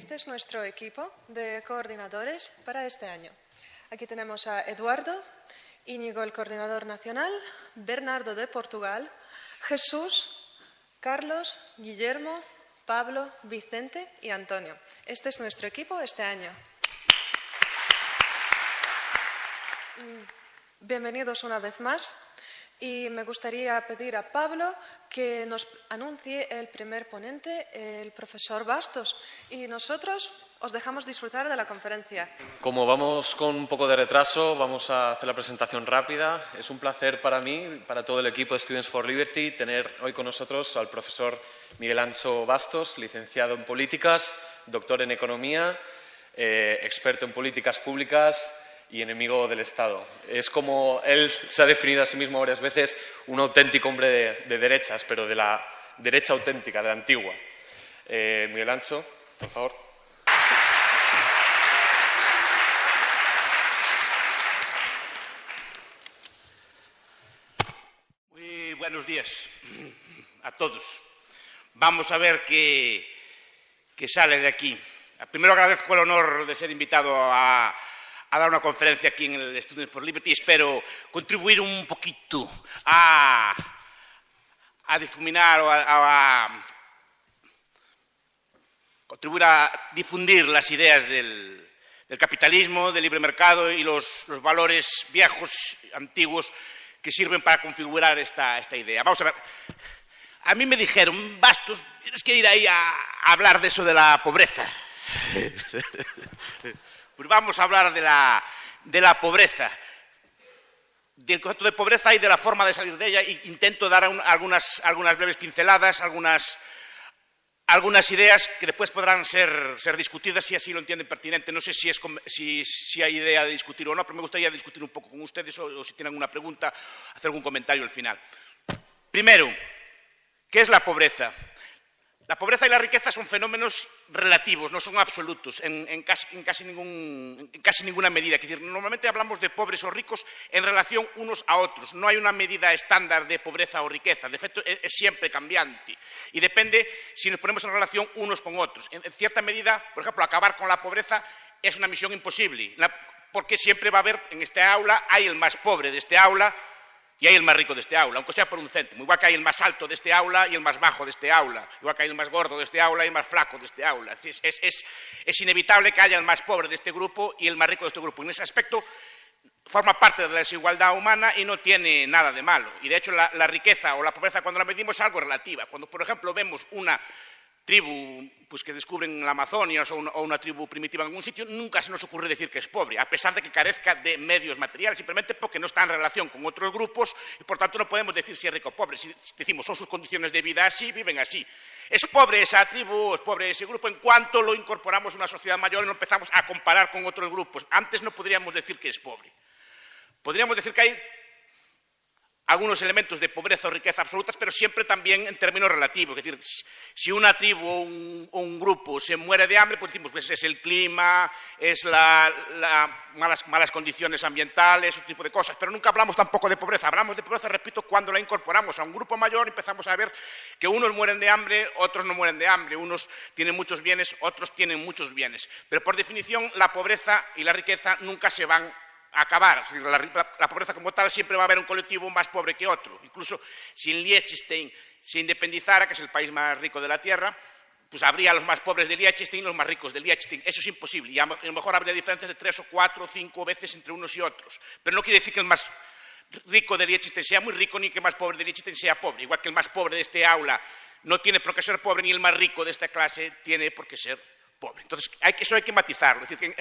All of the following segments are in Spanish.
Este es nuestro equipo de coordinadores para este año. Aquí tenemos a Eduardo, Íñigo, el coordinador nacional, Bernardo de Portugal, Jesús, Carlos, Guillermo, Pablo, Vicente y Antonio. Este es nuestro equipo este año. Bienvenidos una vez más y me gustaría pedir a Pablo que nos anuncie el primer ponente, el profesor Bastos, y nosotros os dejamos disfrutar de la conferencia. Como vamos con un poco de retraso, vamos a hacer la presentación rápida. Es un placer para mí y para todo el equipo de Students for Liberty tener hoy con nosotros al profesor Miguel Anso Bastos, licenciado en Políticas, doctor en Economía, experto en políticas públicas y enemigo del Estado. Es como él se ha definido a sí mismo varias veces, un auténtico hombre de derechas, pero de la derecha auténtica, de la antigua. Miguel Anso, por favor. Muy buenos días a todos. Vamos a ver qué sale de aquí. Primero agradezco el honor de ser invitado a dar una conferencia aquí en el Students for Liberty. Espero contribuir un poquito a difuminar o contribuir a difundir las ideas del capitalismo, del libre mercado y los valores viejos, antiguos, que sirven para configurar esta idea. Vamos a ver. A mí me dijeron, Bastos, tienes que ir ahí a hablar de eso de la pobreza. Pues vamos a hablar de la pobreza, del concepto de pobreza y de la forma de salir de ella. E intento dar algunas breves pinceladas, algunas ideas que después podrán ser discutidas si así lo entienden pertinente. No sé si hay idea de discutir o no, pero me gustaría discutir un poco con ustedes o si tienen alguna pregunta, hacer algún comentario al final. Primero, ¿qué es la pobreza? La pobreza y la riqueza son fenómenos relativos, no son absolutos en casi ninguna medida. Es decir, normalmente hablamos de pobres o ricos en relación unos a otros. No hay una medida estándar de pobreza o riqueza. De hecho, es siempre cambiante. Y depende si nos ponemos en relación unos con otros. En cierta medida, por ejemplo, acabar con la pobreza es una misión imposible. Porque siempre va a haber, en este aula, hay el más pobre de este aula y hay el más rico de este aula, aunque sea por un céntimo. Igual que hay el más alto de este aula y el más bajo de este aula. Igual que hay el más gordo de este aula y el más flaco de este aula. Es inevitable que haya el más pobre de este grupo y el más rico de este grupo. En ese aspecto forma parte de la desigualdad humana y no tiene nada de malo. Y de hecho la riqueza o la pobreza cuando la medimos es algo relativa. Cuando, por ejemplo, vemos una tribu pues, que descubren la Amazonia o una tribu primitiva en algún sitio, nunca se nos ocurre decir que es pobre, a pesar de que carezca de medios materiales, simplemente porque no está en relación con otros grupos y, por tanto, no podemos decir si es rico o pobre. Si decimos son sus condiciones de vida así, viven así. Es pobre esa tribu, es pobre ese grupo en cuanto lo incorporamos a una sociedad mayor y lo empezamos a comparar con otros grupos. Antes no podríamos decir que es pobre. Podríamos decir que hay algunos elementos de pobreza o riqueza absolutas, pero siempre también en términos relativos. Es decir, si una tribu o un grupo se muere de hambre, pues decimos, pues es el clima, es malas condiciones ambientales, ese tipo de cosas. Pero nunca hablamos tampoco de pobreza. Hablamos de pobreza, repito, cuando la incorporamos a un grupo mayor, empezamos a ver que unos mueren de hambre, otros no mueren de hambre, unos tienen muchos bienes, otros tienen muchos bienes. Pero por definición, la pobreza y la riqueza nunca se van acabar. La pobreza como tal siempre va a haber un colectivo más pobre que otro. Incluso si Liechtenstein se independizara, que es el país más rico de la Tierra, pues habría los más pobres de Liechtenstein y los más ricos de Liechtenstein. Eso es imposible. Y a lo mejor habría diferencias de 3 o 4 o 5 veces entre unos y otros. Pero no quiere decir que el más rico de Liechtenstein sea muy rico ni que el más pobre de Liechtenstein sea pobre. Igual que el más pobre de este aula no tiene por qué ser pobre ni el más rico de esta clase tiene por qué ser pobre. Entonces, eso hay que matizarlo. Es decir, que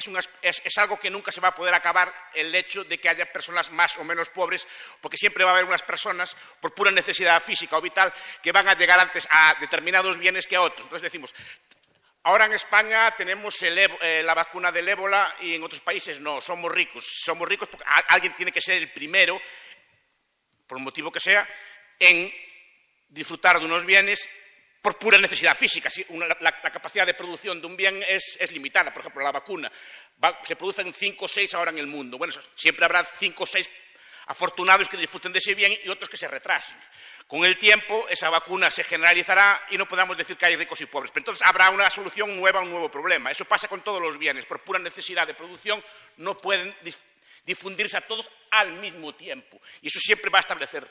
es algo que nunca se va a poder acabar el hecho de que haya personas más o menos pobres, porque siempre va a haber unas personas, por pura necesidad física o vital, que van a llegar antes a determinados bienes que a otros. Entonces decimos, ahora en España tenemos la vacuna del ébola y en otros países no, somos ricos. Somos ricos porque alguien tiene que ser el primero, por un motivo que sea, en disfrutar de unos bienes por pura necesidad física. La capacidad de producción de un bien es limitada. Por ejemplo, la vacuna se producen 5 o 6 ahora en el mundo. Bueno, siempre habrá 5 o 6 afortunados que disfruten de ese bien y otros que se retrasen. Con el tiempo, esa vacuna se generalizará y no podamos decir que hay ricos y pobres. Pero entonces habrá una solución nueva, un nuevo problema. Eso pasa con todos los bienes. Por pura necesidad de producción no pueden difundirse a todos al mismo tiempo. Y eso siempre va a establecer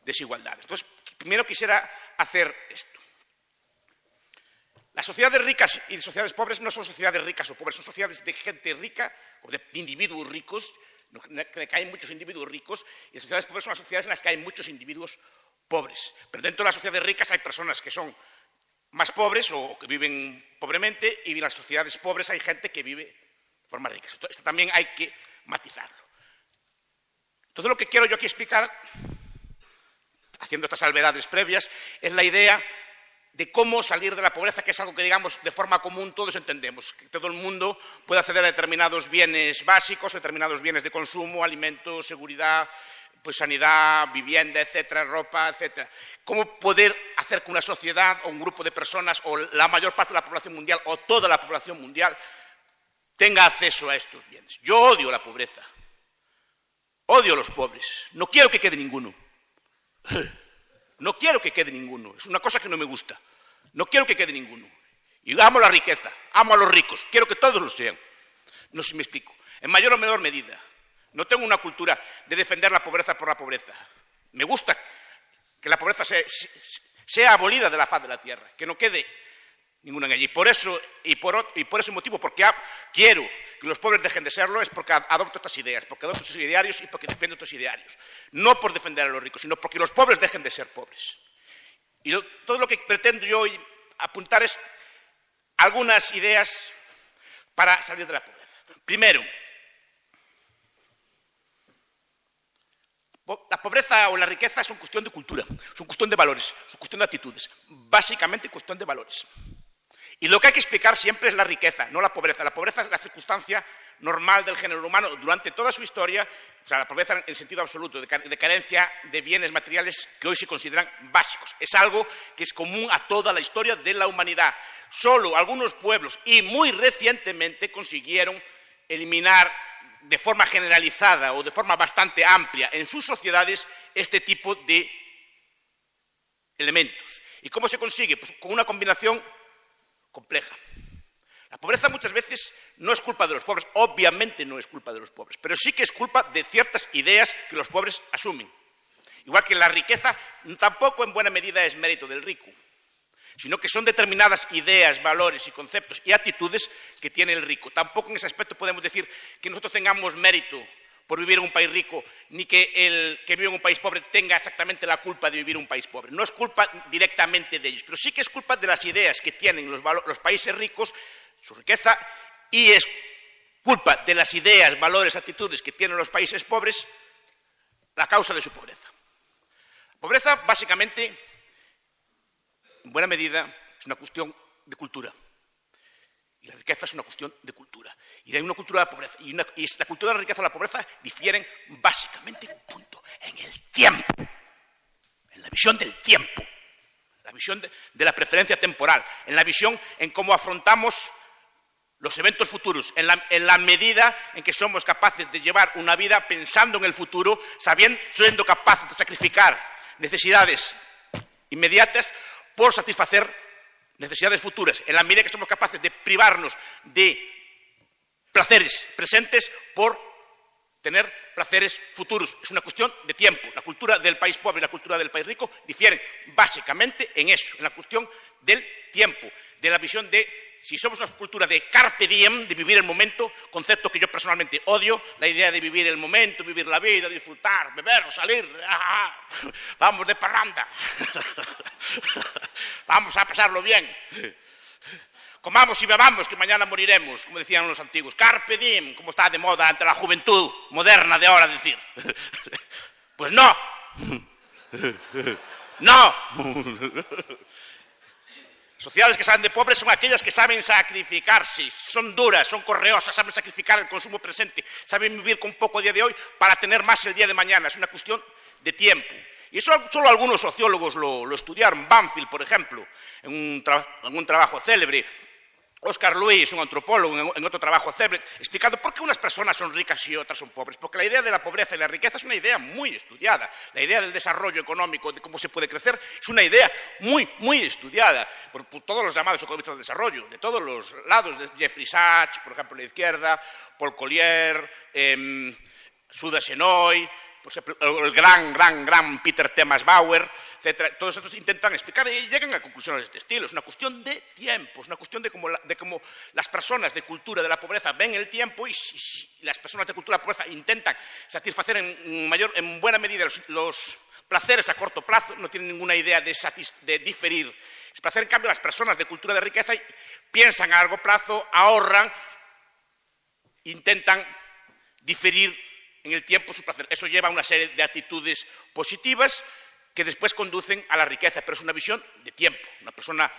desigualdades. Entonces, primero quisiera hacer esto. Las sociedades ricas y sociedades pobres no son sociedades ricas o pobres, son sociedades de gente rica o de individuos ricos, que hay muchos individuos ricos, y las sociedades pobres son las sociedades en las que hay muchos individuos pobres. Pero dentro de las sociedades ricas hay personas que son más pobres o que viven pobremente, y en las sociedades pobres hay gente que vive de forma rica. Esto también hay que matizarlo. Entonces, lo que quiero yo aquí explicar, haciendo estas salvedades previas, es la idea de cómo salir de la pobreza, que es algo que, digamos, de forma común todos entendemos, que todo el mundo puede acceder a determinados bienes básicos, determinados bienes de consumo, alimentos, seguridad, pues sanidad, vivienda, etcétera, ropa, etcétera. ¿Cómo poder hacer que una sociedad o un grupo de personas o la mayor parte de la población mundial o toda la población mundial tenga acceso a estos bienes? Yo odio la pobreza, odio a los pobres, no quiero que quede ninguno. No quiero que quede ninguno, es una cosa que no me gusta. No quiero que quede ninguno. Y amo la riqueza, amo a los ricos, quiero que todos lo sean. No sé si me explico. En mayor o menor medida. No tengo una cultura de defender la pobreza por la pobreza. Me gusta que la pobreza sea abolida de la faz de la tierra, que no quede ninguna en ella. Y por ese motivo, porque quiero que los pobres dejen de serlo, es porque adopto estas ideas, porque adopto estos idearios y porque defiendo estos idearios. No por defender a los ricos, sino porque los pobres dejen de ser pobres. Y todo lo que pretendo yo hoy apuntar es algunas ideas para salir de la pobreza. Primero, la pobreza o la riqueza es una cuestión de cultura, es una cuestión de valores, es una cuestión de actitudes, básicamente cuestión de valores. Y lo que hay que explicar siempre es la riqueza, no la pobreza. La pobreza es la circunstancia normal del género humano durante toda su historia, o sea, la pobreza en sentido absoluto, de carencia de bienes materiales que hoy se consideran básicos. Es algo que es común a toda la historia de la humanidad. Solo algunos pueblos, y muy recientemente, consiguieron eliminar de forma generalizada o de forma bastante amplia en sus sociedades este tipo de elementos. ¿Y cómo se consigue? Pues con una combinación compleja. La pobreza muchas veces no es culpa de los pobres, obviamente no es culpa de los pobres, pero sí que es culpa de ciertas ideas que los pobres asumen. Igual que la riqueza tampoco en buena medida es mérito del rico, sino que son determinadas ideas, valores y conceptos y actitudes que tiene el rico. Tampoco en ese aspecto podemos decir que nosotros tengamos mérito por vivir en un país rico, ni que el que vive en un país pobre tenga exactamente la culpa de vivir en un país pobre. No es culpa directamente de ellos, pero sí que es culpa de las ideas que tienen los países ricos, su riqueza, y es culpa de las ideas, valores, actitudes que tienen los países pobres, la causa de su pobreza. La pobreza, básicamente, en buena medida, es una cuestión de cultura. Y la riqueza es una cuestión de cultura. Y hay una cultura de la pobreza. Y la cultura de la riqueza y la pobreza difieren básicamente en un punto, en el tiempo. En la visión del tiempo. La visión de la preferencia temporal. En la visión en cómo afrontamos los eventos futuros. En la medida en que somos capaces de llevar una vida pensando en el futuro, siendo capaces de sacrificar necesidades inmediatas por satisfacer necesidades futuras, en la medida que somos capaces de privarnos de placeres presentes por tener placeres futuros. Es una cuestión de tiempo. La cultura del país pobre y la cultura del país rico difieren básicamente en eso, en la cuestión del tiempo, de la visión de si somos una cultura de carpe diem, de vivir el momento, concepto que yo personalmente odio, la idea de vivir el momento, vivir la vida, disfrutar, beber, salir, vamos de parranda, vamos a pasarlo bien, comamos y bebamos que mañana moriremos, como decían los antiguos, carpe diem, como está de moda ante la juventud moderna de ahora decir. Pues no, no. Sociedades que saben de pobres son aquellas que saben sacrificarse, son duras, son correosas, saben sacrificar el consumo presente, saben vivir con poco día de hoy para tener más el día de mañana. Es una cuestión de tiempo. Y eso solo algunos sociólogos lo estudiaron. Banfield, por ejemplo, en un trabajo célebre, Oscar Luis, un antropólogo, en otro trabajo célebre, explicando por qué unas personas son ricas y otras son pobres. Porque la idea de la pobreza y la riqueza es una idea muy estudiada. La idea del desarrollo económico, de cómo se puede crecer, es una idea muy estudiada por todos los llamados economistas del desarrollo, de todos los lados, de Jeffrey Sachs, por ejemplo, en la izquierda, Paul Collier, Suda Shenoy, por ejemplo, el gran Peter Thomas Bauer, etcétera. Todos estos intentan explicar y llegan a conclusiones de este estilo. Es una cuestión de tiempo, es una cuestión de cómo las personas de cultura de la pobreza ven el tiempo y si las personas de cultura de la pobreza intentan satisfacer en buena medida los placeres a corto plazo, no tienen ninguna idea de diferir. Es placer, en cambio, las personas de cultura de riqueza piensan a largo plazo, ahorran, intentan diferir en el tiempo su placer. Eso lleva a una serie de actitudes positivas que después conducen a la riqueza, pero es una visión de tiempo. Una persona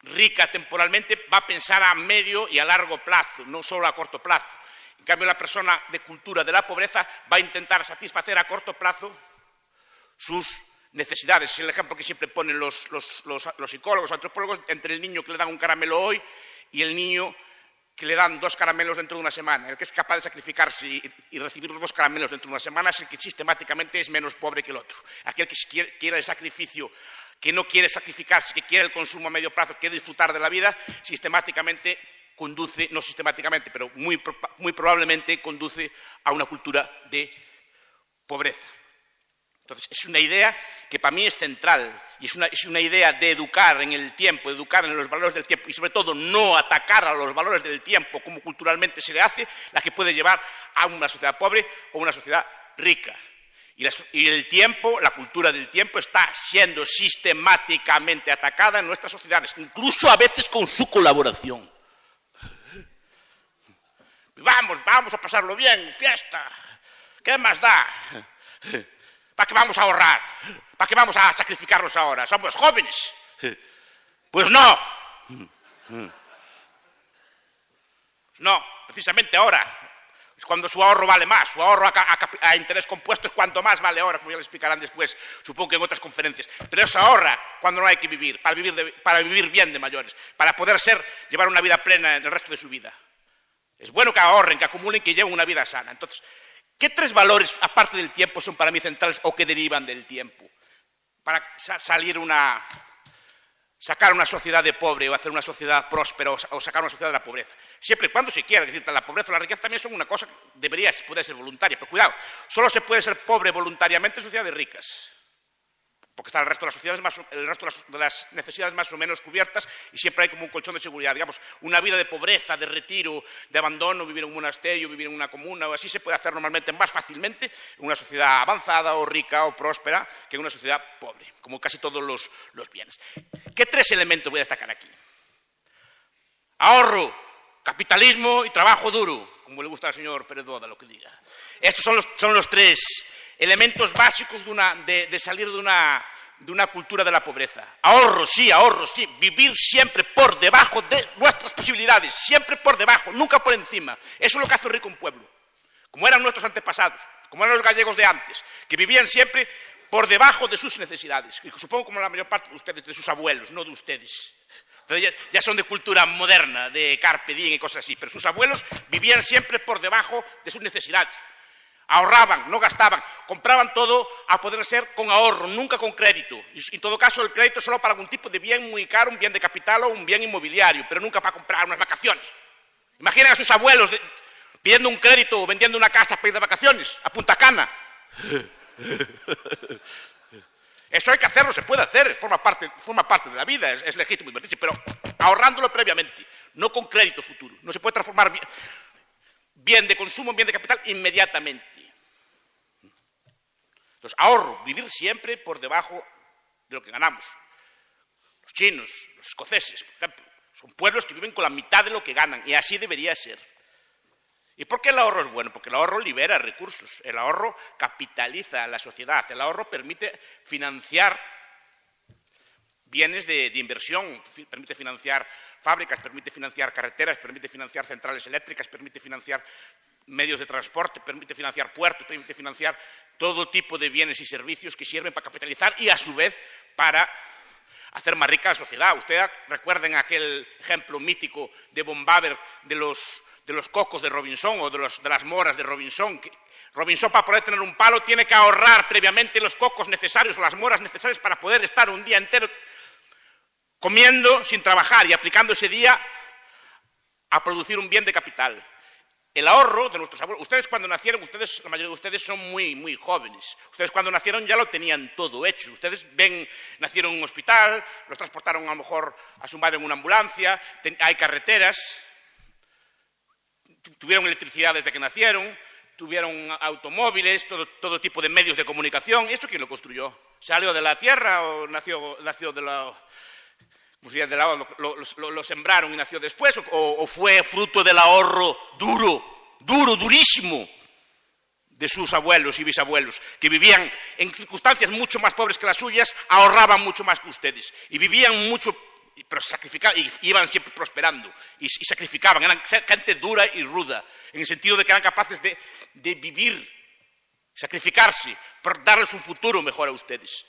rica temporalmente va a pensar a medio y a largo plazo, no solo a corto plazo. En cambio, la persona de cultura de la pobreza va a intentar satisfacer a corto plazo sus necesidades. Es el ejemplo que siempre ponen los psicólogos, antropólogos, entre el niño que le dan un caramelo hoy y el niño que le dan 2 caramelos dentro de una semana. El que es capaz de sacrificarse y recibir los 2 caramelos dentro de una semana es el que sistemáticamente es menos pobre que el otro. Aquel que quiere el sacrificio, que no quiere sacrificarse, que quiere el consumo a medio plazo, que quiere disfrutar de la vida, sistemáticamente conduce, no sistemáticamente, pero muy probablemente conduce a una cultura de pobreza. Entonces, es una idea que para mí es central y es una idea de educar en el tiempo, educar en los valores del tiempo y sobre todo no atacar a los valores del tiempo como culturalmente se le hace, la que puede llevar a una sociedad pobre o una sociedad rica. Y el tiempo, la cultura del tiempo está siendo sistemáticamente atacada en nuestras sociedades, incluso a veces con su colaboración. Vamos a pasarlo bien, fiesta, ¿qué más da? ¿Para qué vamos a ahorrar? ¿Para qué vamos a sacrificarnos ahora? Somos jóvenes. Pues no. Pues no, precisamente ahora. Es cuando su ahorro vale más. Su ahorro a interés compuesto es cuanto más vale ahora, como ya le explicarán después, supongo que en otras conferencias. Pero eso ahorra cuando no hay que vivir, para vivir bien de mayores, para poder llevar una vida plena en el resto de su vida. Es bueno que ahorren, que acumulen, que lleven una vida sana. Entonces, ¿qué 3 valores, aparte del tiempo, son para mí centrales o que derivan del tiempo? Para sacar una sociedad de pobre o hacer una sociedad próspera o sacar una sociedad de la pobreza. Siempre y cuando se quiera. Es decir, la pobreza o la riqueza también son una cosa que puede ser voluntaria. Pero cuidado, solo se puede ser pobre voluntariamente en sociedades ricas. Porque está el resto de las necesidades más o menos cubiertas y siempre hay como un colchón de seguridad. Digamos, una vida de pobreza, de retiro, de abandono, vivir en un monasterio, vivir en una comuna o así se puede hacer normalmente más fácilmente en una sociedad avanzada o rica o próspera que en una sociedad pobre, como casi todos los bienes. ¿Qué 3 elementos voy a destacar aquí? Ahorro, capitalismo y trabajo duro, como le gusta al señor Pérez Boda lo que diga. Estos son los 3 elementos básicos de salir de una cultura de la pobreza. Ahorro, sí, vivir siempre por debajo de nuestras posibilidades, siempre por debajo, nunca por encima. Eso es lo que hace rico un pueblo, como eran nuestros antepasados, como eran los gallegos de antes, que vivían siempre por debajo de sus necesidades, y supongo como la mayor parte de ustedes, de sus abuelos, no de ustedes. Entonces ya son de cultura moderna, de carpe diem y cosas así, pero sus abuelos vivían siempre por debajo de sus necesidades. Ahorraban, no gastaban, compraban todo a poder ser con ahorro, nunca con crédito. Y en todo caso el crédito solo para algún tipo de bien muy caro, un bien de capital o un bien inmobiliario, pero nunca para comprar unas vacaciones. Imaginen a sus abuelos pidiendo un crédito o vendiendo una casa para ir de vacaciones a Punta Cana. Eso hay que hacerlo, se puede hacer, forma parte de la vida, es legítimo invertirse, pero ahorrándolo previamente, no con crédito futuro. No se puede transformar bien de consumo en bien de capital inmediatamente. Entonces, ahorro, vivir siempre por debajo de lo que ganamos. Los chinos, los escoceses, por ejemplo, son pueblos que viven con la mitad de lo que ganan y así debería ser. ¿Y por qué el ahorro es bueno? Porque el ahorro libera recursos, el ahorro capitaliza a la sociedad, el ahorro permite financiar bienes de inversión, permite financiar fábricas, permite financiar carreteras, permite financiar centrales eléctricas, permite financiar medios de transporte, permite financiar puertos, permite financiar todo tipo de bienes y servicios que sirven para capitalizar y a su vez para hacer más rica la sociedad. Ustedes recuerden aquel ejemplo mítico de von Baber de los cocos de Robinson o de las moras de Robinson. Robinson, para poder tener un palo, tiene que ahorrar previamente los cocos necesarios o las moras necesarias para poder estar un día entero comiendo sin trabajar y aplicando ese día a producir un bien de capital. El ahorro de nuestros abuelos. Ustedes cuando nacieron, la mayoría de ustedes son muy, muy jóvenes. Ustedes cuando nacieron ya lo tenían todo hecho. Ustedes nacieron en un hospital, los transportaron a lo mejor a su madre en una ambulancia, hay carreteras, tuvieron electricidad desde que nacieron, tuvieron automóviles, todo tipo de medios de comunicación. ¿Y esto quién lo construyó? ¿Salió de la tierra o nació de la... lo sembraron y nació después, o fue fruto del ahorro durísimo de sus abuelos y bisabuelos, que vivían en circunstancias mucho más pobres que las suyas, ahorraban mucho más que ustedes, y vivían mucho, pero sacrificaban, y iban siempre prosperando, y sacrificaban, eran gente dura y ruda, en el sentido de que eran capaces de vivir, sacrificarse, por darles un futuro mejor a ustedes,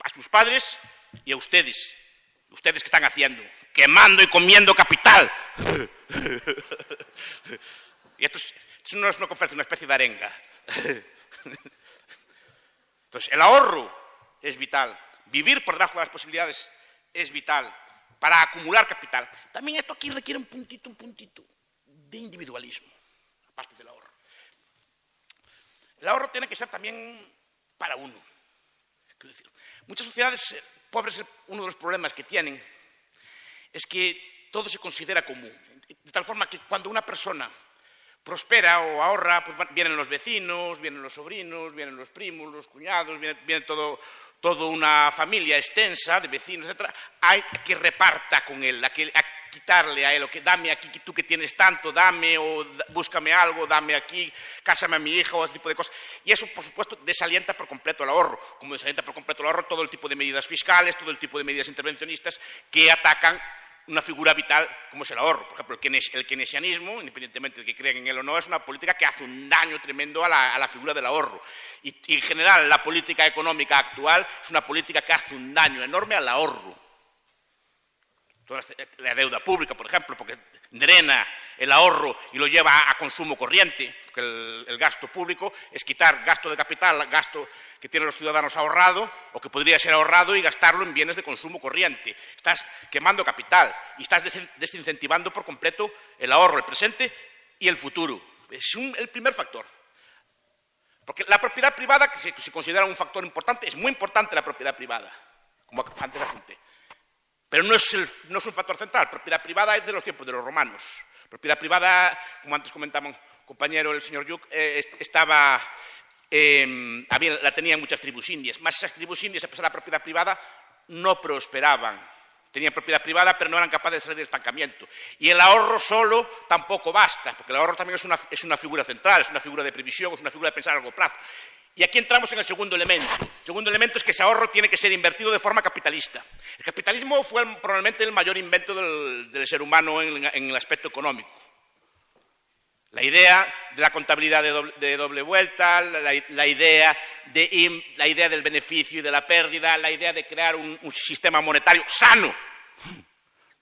a sus padres y a ustedes. ¿Ustedes qué están haciendo? Quemando y comiendo capital. Y esto no es una conferencia, una especie de arenga. Entonces, el ahorro es vital. Vivir por debajo de las posibilidades es vital para acumular capital. También esto aquí requiere un puntito de individualismo, aparte del ahorro. El ahorro tiene que ser también para uno. Quiero decir, muchas sociedades pobres, uno de los problemas que tienen es que todo se considera común, de tal forma que cuando una persona prospera o ahorra, pues vienen los vecinos, vienen los sobrinos, vienen los primos, los cuñados, viene toda una familia extensa de vecinos, etc. Hay que reparta con él, a quitarle a él, o que dame aquí, tú que tienes tanto, dame, o búscame algo, dame aquí, cásame a mi hija, o ese tipo de cosas. Y eso, por supuesto, desalienta por completo el ahorro, como desalienta por completo el ahorro todo el tipo de medidas fiscales, todo el tipo de medidas intervencionistas que atacan una figura vital como es el ahorro. Por ejemplo, el keynesianismo, independientemente de que crean en él o no, es una política que hace un daño tremendo a la figura del ahorro. Y en general, la política económica actual es una política que hace un daño enorme al ahorro. Toda la deuda pública, por ejemplo, porque drena el ahorro y lo lleva a consumo corriente, porque el gasto público es quitar gasto de capital, gasto que tienen los ciudadanos ahorrado o que podría ser ahorrado y gastarlo en bienes de consumo corriente. Estás quemando capital y estás desincentivando por completo el ahorro, el presente y el futuro. Es el primer factor. Porque la propiedad privada, que se considera un factor importante, es muy importante la propiedad privada, como antes apunté. Pero no es un factor central. Propiedad privada es de los tiempos de los romanos. Propiedad privada, como antes comentaba un compañero, el señor Yuc, la tenían muchas tribus indias. Más esas tribus indias, a pesar de la propiedad privada, no prosperaban. Tenían propiedad privada, pero no eran capaces de salir del estancamiento. Y el ahorro solo tampoco basta, porque el ahorro también es una figura central, es una figura de previsión, es una figura de pensar a largo plazo. Y aquí entramos en el segundo elemento. El segundo elemento es que ese ahorro tiene que ser invertido de forma capitalista. El capitalismo fue probablemente el mayor invento del ser humano en el aspecto económico. La idea de la contabilidad de doble vuelta, la idea del beneficio y de la pérdida, la idea de crear un sistema monetario sano,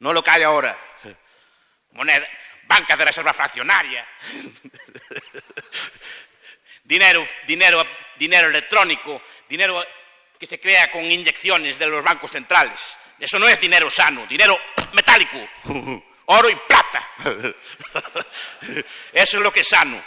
no lo que hay ahora. Moneda, banca de reserva fraccionaria. Dinero electrónico, dinero que se crea con inyecciones de los bancos centrales. Eso no es dinero sano, dinero metálico, oro y plata. Eso es lo que es sano.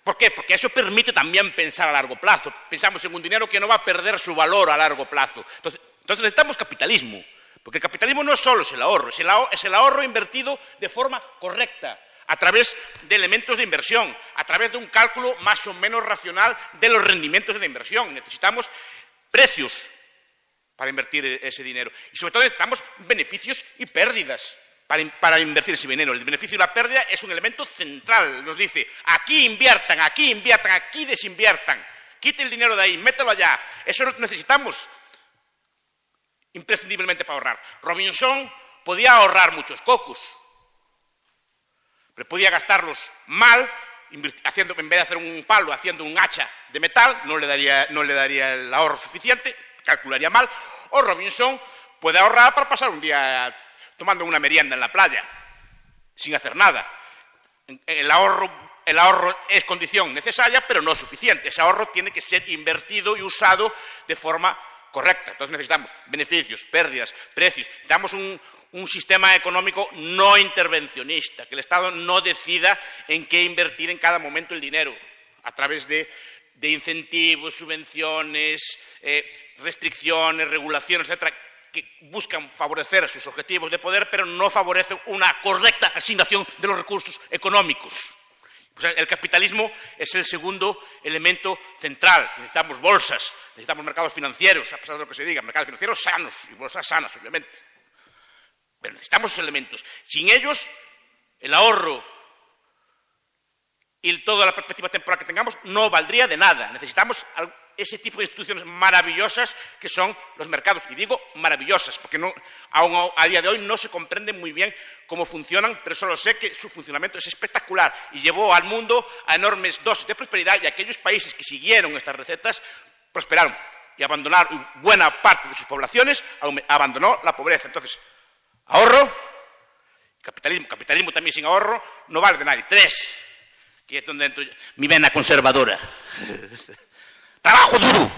¿Por qué? Porque eso permite también pensar a largo plazo. Pensamos en un dinero que no va a perder su valor a largo plazo. Entonces necesitamos capitalismo, porque el capitalismo no solo es el ahorro, es el ahorro invertido de forma correcta, a través de elementos de inversión, a través de un cálculo más o menos racional de los rendimientos de la inversión. Necesitamos precios para invertir ese dinero. Y sobre todo necesitamos beneficios y pérdidas para invertir ese dinero. El beneficio y la pérdida es un elemento central. Nos dice, aquí inviertan, aquí desinviertan. Quite el dinero de ahí, mételo allá. Eso lo necesitamos imprescindiblemente para ahorrar. Robinson podía ahorrar muchos cocos, pero podía gastarlos mal, en vez de hacer un palo, haciendo un hacha de metal, no le daría el ahorro suficiente, calcularía mal. O Robinson puede ahorrar para pasar un día tomando una merienda en la playa, sin hacer nada. El ahorro es condición necesaria, pero no suficiente. Ese ahorro tiene que ser invertido y usado de forma correcta. Entonces necesitamos beneficios, pérdidas, precios. Necesitamos un sistema económico no intervencionista, que el Estado no decida en qué invertir en cada momento el dinero, a través de incentivos, subvenciones, restricciones, regulaciones, etcétera, que buscan favorecer sus objetivos de poder, pero no favorecen una correcta asignación de los recursos económicos. O sea, el capitalismo es el segundo elemento central. Necesitamos bolsas, necesitamos mercados financieros, a pesar de lo que se diga, mercados financieros sanos y bolsas sanas, obviamente. Pero necesitamos esos elementos. Sin ellos, el ahorro y toda la perspectiva temporal que tengamos no valdría de nada. Necesitamos ese tipo de instituciones maravillosas que son los mercados. Y digo maravillosas, porque aún a día de hoy no se comprende muy bien cómo funcionan, pero solo sé que su funcionamiento es espectacular y llevó al mundo a enormes dosis de prosperidad, y aquellos países que siguieron estas recetas prosperaron y abandonaron, buena parte de sus poblaciones abandonó la pobreza. Entonces, ahorro, capitalismo también sin ahorro no vale de nada. 3, que es donde entro mi vena conservadora. Trabajo duro.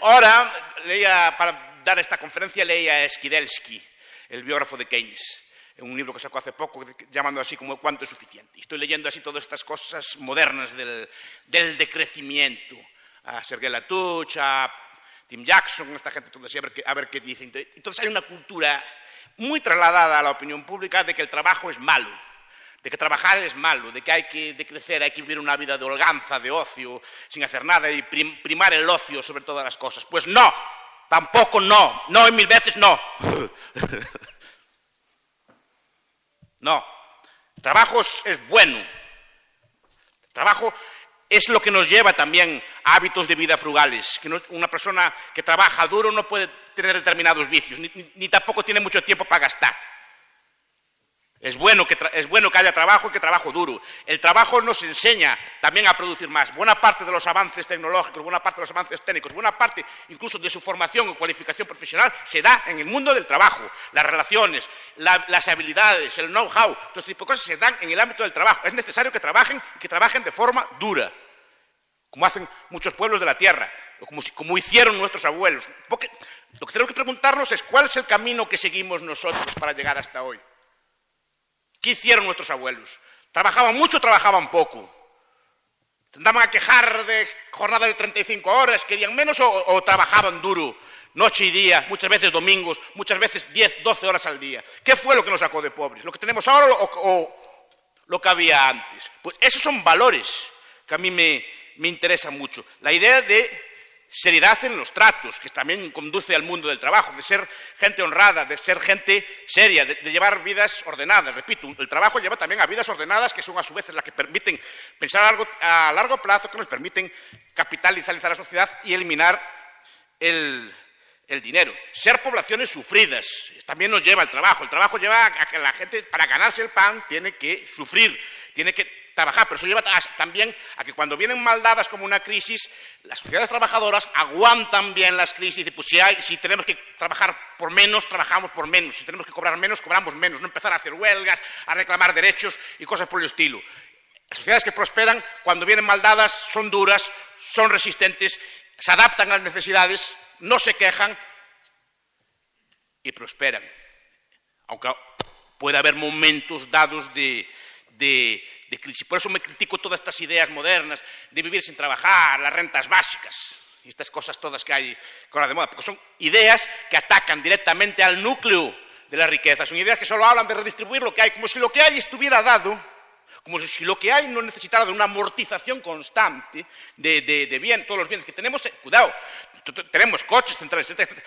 Ahora, para dar esta conferencia, leía a Skidelsky, el biógrafo de Keynes, en un libro que sacó hace poco, llamando así como ¿Cuánto es suficiente? Y estoy leyendo así todas estas cosas modernas del decrecimiento. A Sergei Latouche, a Tim Jackson, esta gente, todo así, a ver qué dicen. Entonces hay una cultura muy trasladada a la opinión pública de que el trabajo es malo, de que trabajar es malo, de que hay que decrecer, hay que vivir una vida de holganza, de ocio, sin hacer nada y primar el ocio sobre todas las cosas. Pues no, tampoco no, no y 1000 veces no. No, el trabajo es bueno, el trabajo es lo que nos lleva también a hábitos de vida frugales, que una persona que trabaja duro no puede tener determinados vicios, ni tampoco tiene mucho tiempo para gastar. Es bueno que haya trabajo y que trabajo duro. El trabajo nos enseña también a producir más. Buena parte de los avances tecnológicos, buena parte de los avances técnicos, buena parte incluso de su formación o cualificación profesional se da en el mundo del trabajo. Las relaciones, las habilidades, el know-how, todo este tipo de cosas se dan en el ámbito del trabajo. Es necesario que trabajen de forma dura, como hacen muchos pueblos de la tierra, o como hicieron nuestros abuelos. Porque lo que tenemos que preguntarnos es cuál es el camino que seguimos nosotros para llegar hasta hoy. ¿Qué hicieron nuestros abuelos? ¿Trabajaban mucho o trabajaban poco? ¿Tendrían a quejar de jornada de 35 horas, querían menos o trabajaban duro, noche y día, muchas veces domingos, muchas veces 10, 12 horas al día? ¿Qué fue lo que nos sacó de pobres? ¿Lo que tenemos ahora o lo que había antes? Pues esos son valores que a mí me interesan mucho. La idea de seriedad en los tratos, que también conduce al mundo del trabajo, de ser gente honrada, de ser gente seria, de llevar vidas ordenadas. Repito, el trabajo lleva también a vidas ordenadas, que son a su vez las que permiten pensar a largo plazo, que nos permiten capitalizar la sociedad y eliminar el dinero. Ser poblaciones sufridas también nos lleva al trabajo. El trabajo lleva a que la gente, para ganarse el pan, tiene que sufrir, tiene que trabajar, pero eso lleva también a que cuando vienen mal dadas como una crisis, las sociedades trabajadoras aguantan bien las crisis y pues si tenemos que trabajar por menos, trabajamos por menos, si tenemos que cobrar menos, cobramos menos, no empezar a hacer huelgas, a reclamar derechos y cosas por el estilo. Las sociedades que prosperan, cuando vienen mal dadas, son duras, son resistentes, se adaptan a las necesidades, no se quejan y prosperan. Aunque puede haber momentos dados de crisis. Por eso me critico todas estas ideas modernas de vivir sin trabajar, las rentas básicas y estas cosas todas que hay ahora de moda, porque son ideas que atacan directamente al núcleo de la riqueza, son ideas que solo hablan de redistribuir lo que hay, como si lo que hay estuviera dado, como si lo que hay no necesitara de una amortización constante de bien, todos los bienes que tenemos. Cuidado, tenemos coches, centrales, etcétera.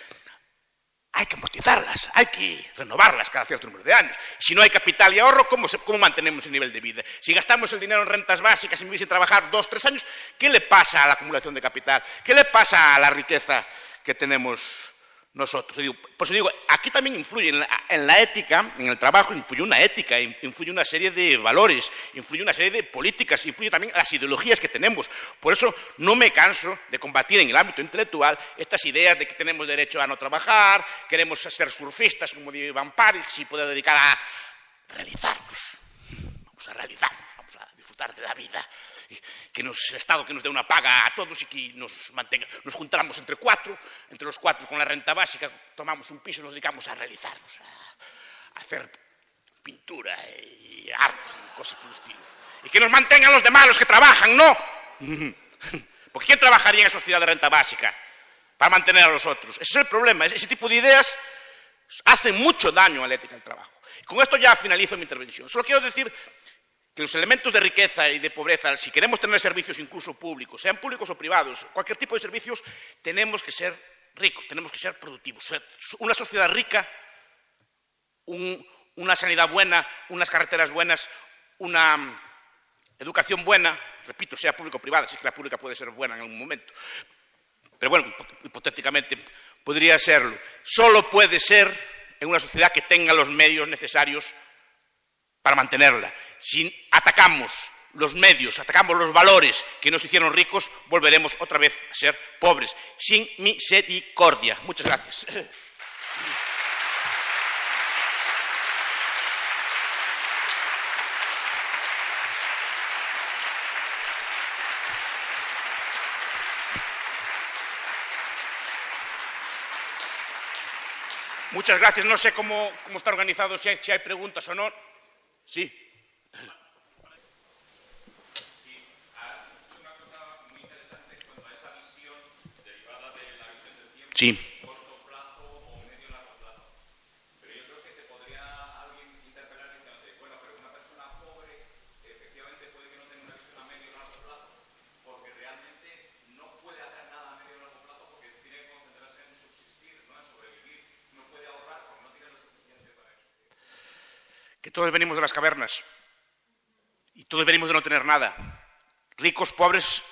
Hay que amortizarlas, hay que renovarlas cada cierto número de años. Si no hay capital y ahorro, ¿cómo mantenemos el nivel de vida? Si gastamos el dinero en rentas básicas y vivir sin trabajar 2 o 3 años, ¿qué le pasa a la acumulación de capital? ¿Qué le pasa a la riqueza que tenemos nosotros. Por eso digo, aquí también influye en la ética, en el trabajo, influye una ética, influye una serie de valores, influye una serie de políticas, influye también las ideologías que tenemos. Por eso no me canso de combatir en el ámbito intelectual estas ideas de que tenemos derecho a no trabajar, queremos ser surfistas, como dice Van Parijs, y poder dedicar a realizarnos. Vamos a realizarnos, vamos a disfrutar de la vida. Que el Estado que nos dé una paga a todos y que nos mantenga. Nos juntamos entre los cuatro con la renta básica, tomamos un piso y nos dedicamos a realizarnos, a hacer pintura y arte y cosas por el estilo. Y que nos mantengan los demás, los que trabajan, ¿no? Porque ¿quién trabajaría en esa sociedad de renta básica para mantener a los otros? Ese es el problema. Ese tipo de ideas hacen mucho daño a la ética del trabajo. Y con esto ya finalizo mi intervención. Solo quiero decir que los elementos de riqueza y de pobreza, si queremos tener servicios incluso públicos, sean públicos o privados, cualquier tipo de servicios, tenemos que ser ricos, tenemos que ser productivos. Una sociedad rica, una sanidad buena, unas carreteras buenas, una educación buena, repito, sea pública o privada, si es que la pública puede ser buena en algún momento, pero bueno, hipotéticamente podría serlo. Solo puede ser en una sociedad que tenga los medios necesarios para mantenerla. Si atacamos los medios, atacamos los valores que nos hicieron ricos, volveremos otra vez a ser pobres, sin misericordia. Muchas gracias. Muchas gracias. No sé cómo está organizado, si hay preguntas o no. Sí. Sí. Corto plazo o medio largo plazo. Pero yo creo que te podría alguien interpelar diciéndote, bueno, pero una persona pobre efectivamente puede que no tenga una visión a medio y largo plazo, porque realmente no puede hacer nada a medio y largo plazo porque tiene que concentrarse en subsistir, ¿no? En sobrevivir. No puede ahorrar porque no tiene lo suficiente para eso. Que todos venimos de las cavernas y todos venimos de no tener nada. Ricos, pobres,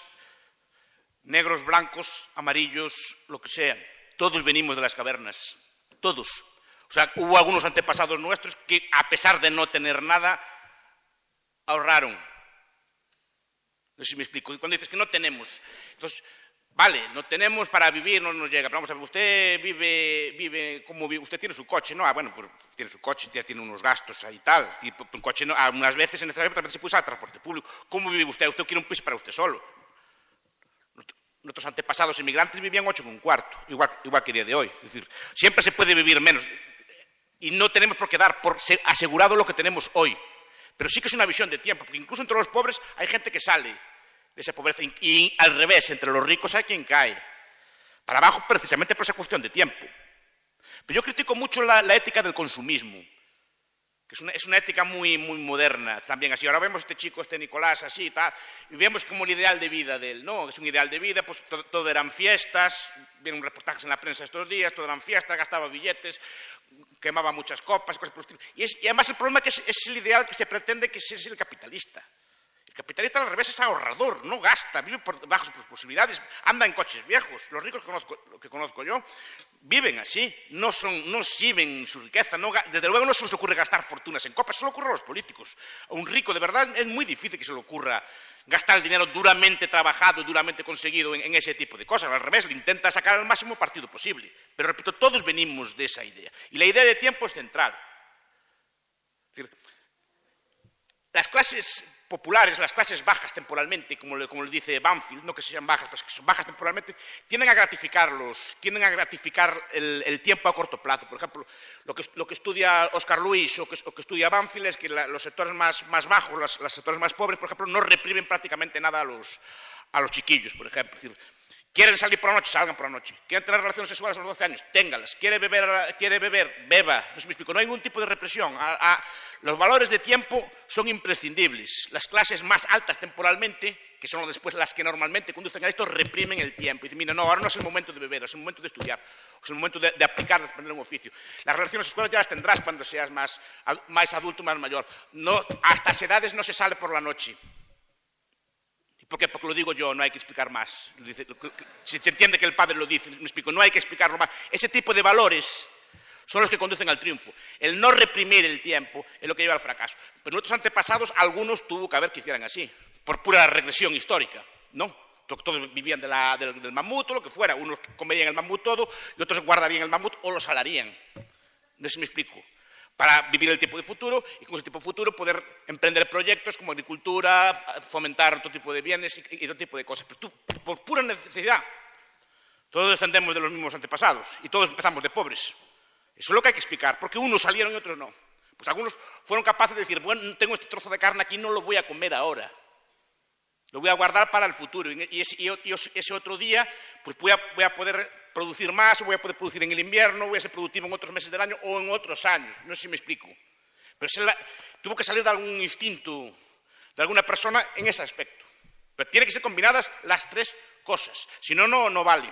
negros, blancos, amarillos, lo que sea. Todos venimos de las cavernas, todos. O sea, hubo algunos antepasados nuestros que, a pesar de no tener nada, ahorraron. No sé si me explico. Cuando dices que no tenemos, entonces, vale, no tenemos para vivir, no nos llega. Pero vamos a ver, usted vive, ¿cómo vive? Usted tiene su coche, ¿no? Bueno, pues tiene su coche, ya tiene unos gastos ahí y tal. Un coche, no, algunas veces es necesario, otras veces se puede usar transporte público. ¿Cómo vive usted? Usted quiere un piso para usted solo. Nuestros antepasados inmigrantes vivían 8 en un cuarto, igual que el día de hoy. Es decir, siempre se puede vivir menos y no tenemos por qué dar por asegurado lo que tenemos hoy. Pero sí que es una visión de tiempo, porque incluso entre los pobres hay gente que sale de esa pobreza y al revés, entre los ricos hay quien cae para abajo precisamente por esa cuestión de tiempo. Pero yo critico mucho la ética del consumismo, que es una ética muy moderna también así. Ahora vemos este chico, Nicolás, así, tal, y vemos como el ideal de vida de él, ¿no? Es un ideal de vida, pues todo eran fiestas, vienen reportajes en la prensa estos días, todo eran fiestas, gastaba billetes, quemaba muchas copas, cosas por el estilo. Y además el problema es que es el ideal que se pretende que es el capitalista. El capitalista al revés es ahorrador, no gasta, vive bajo sus posibilidades, anda en coches viejos. Los ricos que conozco yo viven así, no exhiben su riqueza, desde luego no se les ocurre gastar fortunas en copas, solo ocurre a los políticos. A un rico de verdad es muy difícil que se le ocurra gastar el dinero duramente trabajado, duramente conseguido en ese tipo de cosas. Al revés, le intenta sacar el máximo partido posible. Pero repito, todos venimos de esa idea. Y la idea de tiempo es central. Es decir, las clases populares, las clases bajas temporalmente, como le dice Banfield, no que sean bajas, pero que son bajas temporalmente, tienden a gratificar el tiempo a corto plazo. Por ejemplo, lo que estudia Oscar Luis o que estudia Banfield es que los sectores más bajos, los sectores más pobres, por ejemplo, no reprimen prácticamente nada a los chiquillos, por ejemplo. Es decir, quieren salir por la noche, salgan por la noche. Quieren tener relaciones sexuales a los 12 años, téngalas. Quiere beber, beba. No sé si me explico, no hay ningún tipo de represión. Los valores de tiempo son imprescindibles. Las clases más altas temporalmente, que son después las que normalmente conducen a esto, reprimen el tiempo. Y dicen, mira, no, ahora no es el momento de beber, es el momento de estudiar, es el momento de aplicar, de aprender un oficio. Las relaciones sexuales ya las tendrás cuando seas más adulto, más mayor. No, hasta esas edades no se sale por la noche. ¿Por qué? Porque lo digo yo, no hay que explicar más. Se entiende que el padre lo dice, me explico, no hay que explicarlo más. Ese tipo de valores son los que conducen al triunfo. El no reprimir el tiempo es lo que lleva al fracaso. Pero nuestros antepasados, algunos tuvo que haber que hicieran así, por pura regresión histórica, ¿no? Todos vivían del mamut o lo que fuera. Unos comerían el mamut todo y otros guardarían el mamut o lo salarían. No sé si me explico. Para vivir el tiempo de futuro y con ese tipo de futuro poder emprender proyectos como agricultura, fomentar otro tipo de bienes y otro tipo de cosas. Pero por pura necesidad. Todos descendemos de los mismos antepasados y todos empezamos de pobres. Eso es lo que hay que explicar, porque unos salieron y otros no. Pues algunos fueron capaces de decir, bueno, tengo este trozo de carne aquí, no lo voy a comer ahora. Lo voy a guardar para el futuro y ese otro día pues voy a poder producir más, o voy a poder producir en el invierno, voy a ser productivo en otros meses del año o en otros años. No sé si me explico. Pero tuvo que salir de algún instinto de alguna persona en ese aspecto. Pero tienen que ser combinadas las tres cosas. Si no, no vale.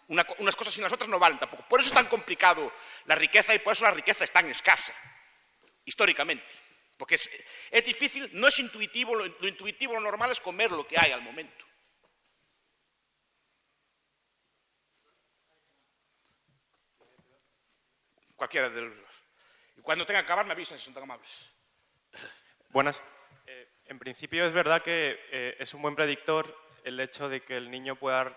Unas cosas sin las otras no valen tampoco. Por eso es tan complicado la riqueza y por eso la riqueza es tan escasa, históricamente. Porque es difícil, no es intuitivo, lo intuitivo, lo normal es comer lo que hay al momento. Cualquiera de los dos. Y cuando tenga que acabar me avisan si son tan amables. Buenas. En principio es verdad que es un buen predictor el hecho de que el niño pueda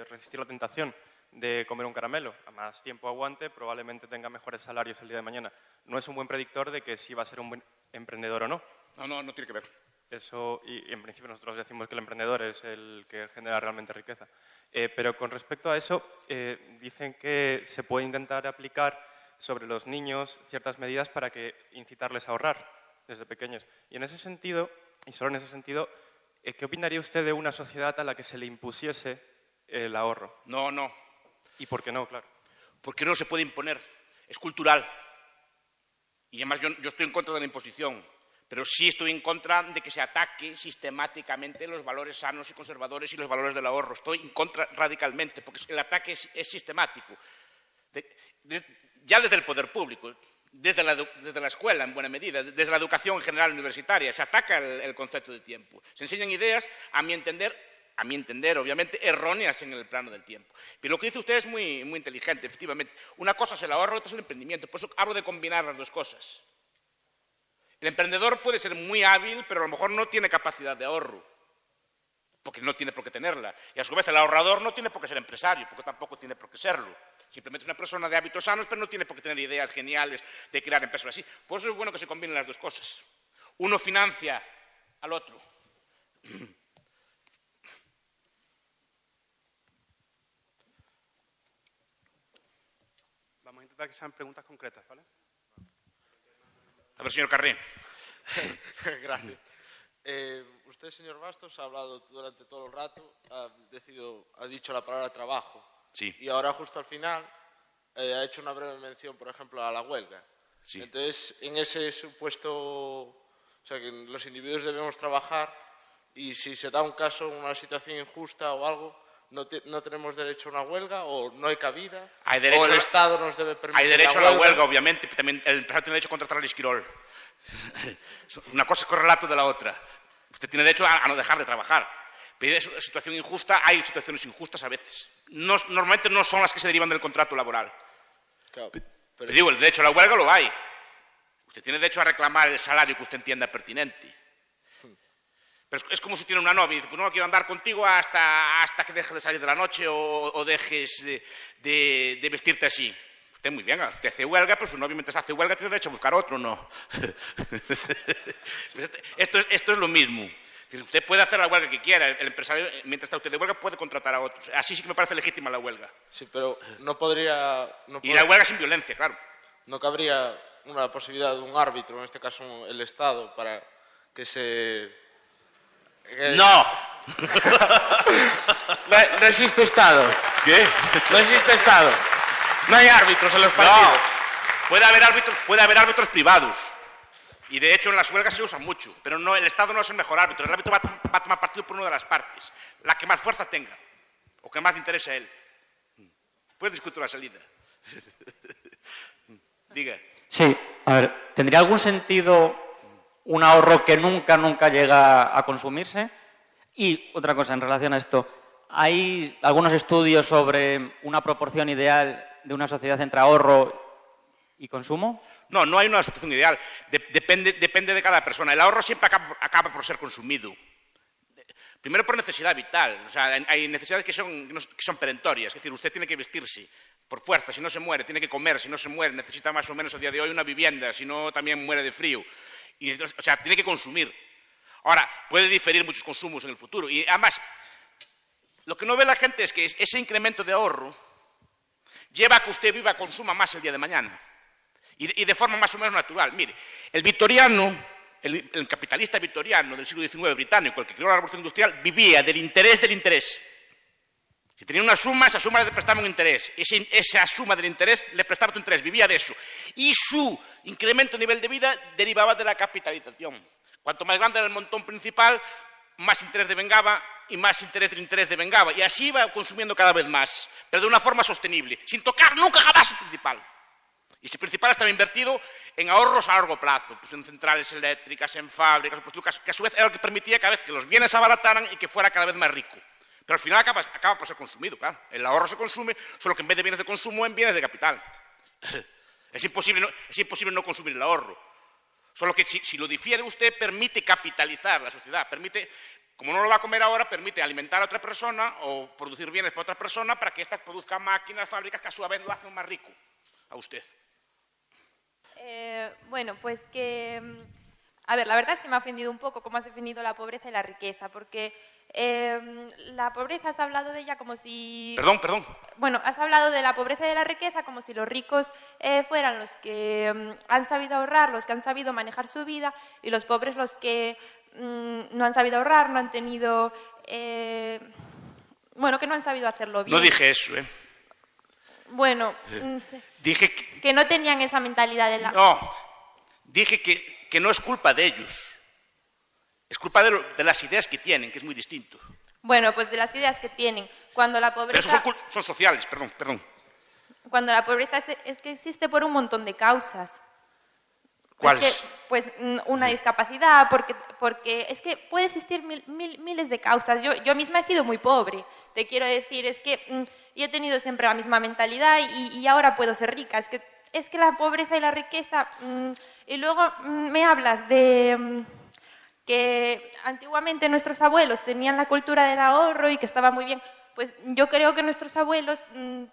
resistir la tentación de comer un caramelo. A más tiempo aguante, probablemente tenga mejores salarios el día de mañana. No es un buen predictor de que si va a ser un buen emprendedor o no. No tiene que ver. Eso, y en principio nosotros decimos que el emprendedor es el que genera realmente riqueza. Pero con respecto a eso, dicen que se puede intentar aplicar sobre los niños ciertas medidas para que incitarles a ahorrar desde pequeños. Y en ese sentido, y solo en ese sentido, ¿qué opinaría usted de una sociedad a la que se le impusiese el ahorro? No. ¿Y por qué no? Claro. Porque no se puede imponer. Es cultural. Y además yo estoy en contra de la imposición, pero sí estoy en contra de que se ataque sistemáticamente los valores sanos y conservadores y los valores del ahorro. Estoy en contra radicalmente, porque el ataque es sistemático. Ya desde el poder público, desde la escuela en buena medida, desde la educación en general universitaria, se ataca el concepto de tiempo. Se enseñan ideas, a mi entender, obviamente, erróneas en el plano del tiempo. Pero lo que dice usted es muy, muy inteligente, efectivamente. Una cosa es el ahorro, otra es el emprendimiento. Por eso hablo de combinar las dos cosas. El emprendedor puede ser muy hábil, pero a lo mejor no tiene capacidad de ahorro, porque no tiene por qué tenerla. Y a su vez el ahorrador no tiene por qué ser empresario, porque tampoco tiene por qué serlo. Simplemente es una persona de hábitos sanos, pero no tiene por qué tener ideas geniales de crear empresas así. Por eso es bueno que se combinen las dos cosas. Uno financia al otro. Vamos a intentar que sean preguntas concretas, ¿vale? A ver, señor Carré. Gracias. Usted, señor Bastos, ha hablado durante todo el rato, ha dicho la palabra trabajo. Sí. Y ahora, justo al final, ha hecho una breve mención, por ejemplo, a la huelga. Sí. Entonces, en ese supuesto, o sea, que los individuos debemos trabajar y si se da un caso, una situación injusta o algo, no tenemos derecho a una huelga o no hay cabida, o el Estado nos debe permitir. Hay derecho a la huelga, obviamente, también el empresario tiene derecho a contratar al esquirol. Una cosa es correlato de la otra. Usted tiene derecho a no dejar de trabajar. Pero es una situación injusta, hay situaciones injustas a veces. Normalmente no son las que se derivan del contrato laboral. Claro, pero digo, el derecho a la huelga lo hay. Usted tiene derecho a reclamar el salario que usted entienda pertinente. Pero es como si tiene una novia y dice, pues no quiero andar contigo hasta que dejes de salir de la noche o dejes de vestirte así. Usted muy bien, te hace huelga, pero su novio mientras hace huelga tiene derecho a buscar otro, ¿no? Pues esto es lo mismo. Usted puede hacer la huelga que quiera, el empresario, mientras está usted de huelga, puede contratar a otros. Así sí que me parece legítima la huelga. Sí, pero no podría... Y la huelga sin violencia, claro. ¿No cabría una posibilidad de un árbitro, en este caso el Estado, para que se... ¡No! No existe Estado. ¿Qué? No existe Estado. No hay árbitros en los partidos. No. Puede haber árbitros privados. Y de hecho en las huelgas se usan mucho. Pero no, el Estado no es el mejor árbitro. El árbitro va a tomar partido por una de las partes. La que más fuerza tenga. O que más le interese a él. Pues discuto la salida. Diga. Sí, a ver, ¿tendría algún sentido un ahorro que nunca llega a consumirse? Y otra cosa en relación a esto. ¿Hay algunos estudios sobre una proporción ideal de una sociedad entre ahorro y consumo? No, no hay una situación ideal. Depende de cada persona. El ahorro siempre acaba por ser consumido. Primero por necesidad vital. O sea, hay necesidades que son perentorias. Es decir, usted tiene que vestirse por fuerza, si no se muere, tiene que comer, si no se muere, necesita más o menos a día de hoy una vivienda, si no también muere de frío. O sea, tiene que consumir. Ahora, puede diferir muchos consumos en el futuro. Y además, lo que no ve la gente es que ese incremento de ahorro lleva a que usted consuma más el día de mañana. Y de forma más o menos natural. Mire, el victoriano, el capitalista victoriano del siglo XIX británico, el que creó la revolución industrial, vivía del interés del interés. Si tenía una suma, esa suma le prestaba un interés. Esa suma del interés le prestaba otro interés, vivía de eso. Y su incremento de nivel de vida derivaba de la capitalización. Cuanto más grande era el montón principal, más interés devengaba y más interés del interés devengaba. Y así iba consumiendo cada vez más, pero de una forma sostenible, sin tocar nunca jamás el principal. Y ese principal estaba invertido en ahorros a largo plazo, pues en centrales eléctricas, en fábricas, que a su vez era lo que permitía cada vez que los bienes se abarataran y que fuera cada vez más rico. Pero al final acaba por ser consumido, claro. El ahorro se consume, solo que en vez de bienes de consumo, en bienes de capital. Es imposible no consumir el ahorro. Solo que si lo difiere usted, permite capitalizar la sociedad, permite, como no lo va a comer ahora, permite alimentar a otra persona o producir bienes para otra persona para que ésta produzca máquinas, fábricas que a su vez lo hacen más rico a usted. Bueno, pues que... A ver, la verdad es que me ha ofendido un poco cómo has definido la pobreza y la riqueza, porque la pobreza has hablado de ella como si... Perdón. Bueno, has hablado de la pobreza y de la riqueza como si los ricos fueran los que han sabido ahorrar, los que han sabido manejar su vida, y los pobres los que no han sabido ahorrar, no han tenido... bueno, que no han sabido hacerlo bien. No dije eso, ¿eh? Bueno, dije que no tenían esa mentalidad de la... No, dije que no es culpa de ellos. Es culpa de las ideas que tienen, que es muy distinto. Bueno, pues de las ideas que tienen. Cuando la pobreza... Pero son sociales, perdón. Cuando la pobreza es que existe por un montón de causas. ¿Cuáles? Es que, pues una discapacidad, porque es que puede existir miles de causas. Yo misma he sido muy pobre. Te quiero decir, es que yo he tenido siempre la misma mentalidad y ahora puedo ser rica. Es que la pobreza y la riqueza... y luego me hablas de... que antiguamente nuestros abuelos tenían la cultura del ahorro y que estaba muy bien. Pues yo creo que nuestros abuelos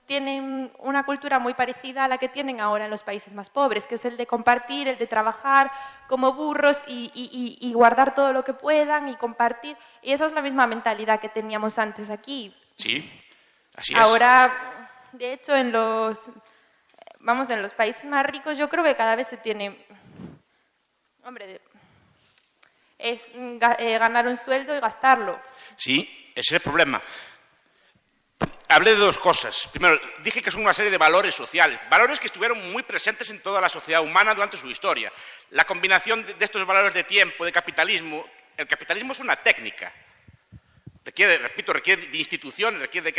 tienen una cultura muy parecida a la que tienen ahora en los países más pobres, que es el de compartir, el de trabajar como burros y guardar todo lo que puedan y compartir. Y esa es la misma mentalidad que teníamos antes aquí. Sí, así es. Ahora, de hecho, en los países más ricos yo creo que cada vez se tiene... Hombre, es ganar un sueldo y gastarlo. Sí, ese es el problema. Hablé de dos cosas. Primero, dije que son una serie de valores sociales, valores que estuvieron muy presentes en toda la sociedad humana durante su historia. La combinación de estos valores de tiempo, de capitalismo, el capitalismo es una técnica. Requiere de instituciones, requiere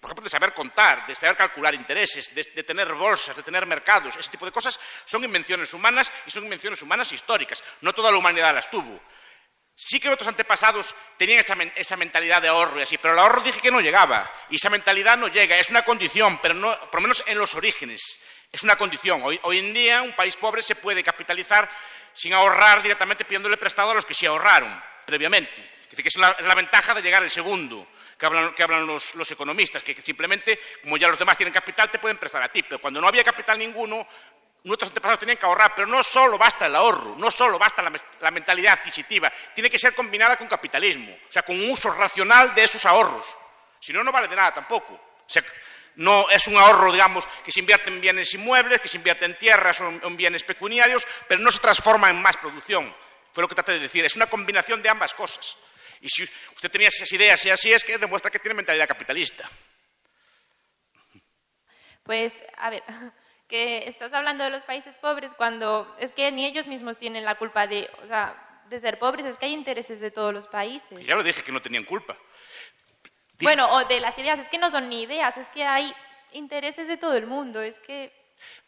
por ejemplo, de saber contar, de saber calcular intereses, de tener bolsas, de tener mercados. Ese tipo de cosas son invenciones humanas y son invenciones humanas históricas. No toda la humanidad las tuvo. Sí que otros antepasados tenían esa mentalidad de ahorro y así, pero el ahorro dije que no llegaba. Y esa mentalidad no llega, es una condición, pero no, por lo menos en los orígenes. Es una condición. Hoy en día un país pobre se puede capitalizar sin ahorrar directamente pidiéndole prestado a los que sí ahorraron previamente. Es decir, que es la ventaja de llegar el segundo, que hablan los economistas, que simplemente, como ya los demás tienen capital, te pueden prestar a ti. Pero cuando no había capital ninguno, nuestros antepasados tenían que ahorrar. Pero no solo basta el ahorro, no solo basta la mentalidad adquisitiva, tiene que ser combinada con capitalismo, o sea, con un uso racional de esos ahorros. Si no, no vale de nada tampoco. O sea, no es un ahorro, digamos, que se invierte en bienes inmuebles, que se invierte en tierras o en bienes pecuniarios, pero no se transforma en más producción. Fue lo que traté de decir. Es una combinación de ambas cosas. Y si usted tenía esas ideas y así es que demuestra que tiene mentalidad capitalista. Pues, a ver, que estás hablando de los países pobres cuando es que ni ellos mismos tienen la culpa de ser pobres, es que hay intereses de todos los países. Y ya lo dije que no tenían culpa. Bueno, o de las ideas, es que no son ni ideas, es que hay intereses de todo el mundo, es que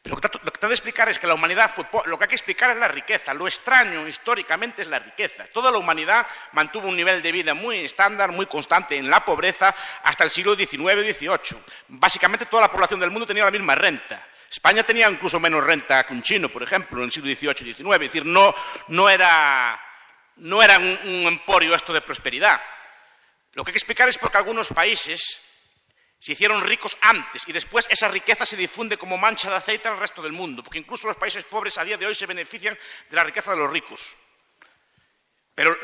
Pero lo que trato de explicar es que la humanidad lo que hay que explicar es la riqueza. Lo extraño históricamente es la riqueza. Toda la humanidad mantuvo un nivel de vida muy estándar, muy constante en la pobreza hasta el siglo XIX y XVIII. Básicamente toda la población del mundo tenía la misma renta. España tenía incluso menos renta que un chino, por ejemplo, en el siglo XVIII y XIX. Es decir, no era un emporio esto de prosperidad. Lo que hay que explicar es por qué algunos países se hicieron ricos antes y después esa riqueza se difunde como mancha de aceite al resto del mundo, porque incluso los países pobres a día de hoy se benefician de la riqueza de los ricos. Pero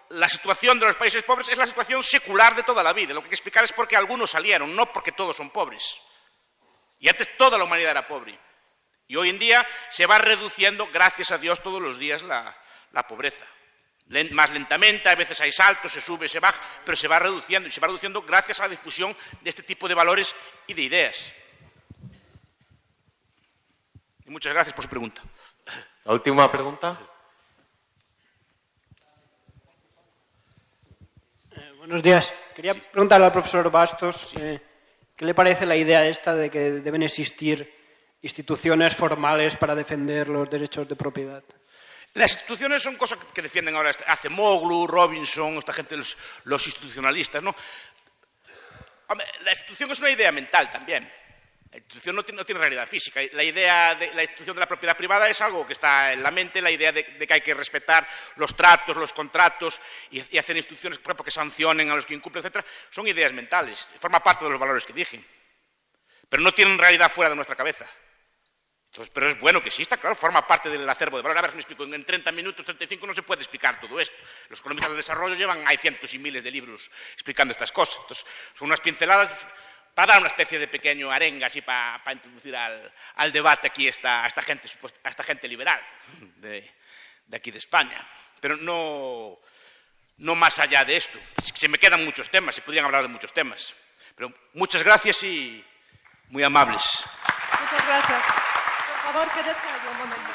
la situación de los países pobres es la situación secular de toda la vida. Lo que hay que explicar es por qué algunos salieron, no porque todos son pobres. Y antes toda la humanidad era pobre. Y hoy en día se va reduciendo, gracias a Dios, todos los días la pobreza. Más lentamente, a veces hay saltos, se sube, se baja, pero se va reduciendo, y se va reduciendo gracias a la difusión de este tipo de valores y de ideas. Y muchas gracias por su pregunta. La última pregunta. Buenos días. Quería preguntarle al profesor Bastos qué le parece la idea esta de que deben existir instituciones formales para defender los derechos de propiedad. Las instituciones son cosas que defienden ahora Acemoglu, Robinson, esta gente, los institucionalistas, ¿no? Hombre, la institución es una idea mental también. La institución no tiene realidad física. La idea de la institución de la propiedad privada es algo que está en la mente, la idea de que hay que respetar los tratos, los contratos y hacer instituciones, por ejemplo, que sancionen a los que incumplen, etc. Son ideas mentales, forma parte de los valores que dije. Pero no tienen realidad fuera de nuestra cabeza. Entonces, pero es bueno que exista, claro, forma parte del acervo de valor. A ver, me explico, en 30 minutos, 35 no se puede explicar todo esto. Los economistas del desarrollo hay cientos y miles de libros explicando estas cosas. Entonces, son unas pinceladas para dar una especie de pequeño arenga, así para introducir al debate aquí a esta gente liberal de aquí de España. Pero no más allá de esto. Se me quedan muchos temas, se podrían hablar de muchos temas. Pero muchas gracias y muy amables. Muchas gracias. Por favor, quédese allí un momento.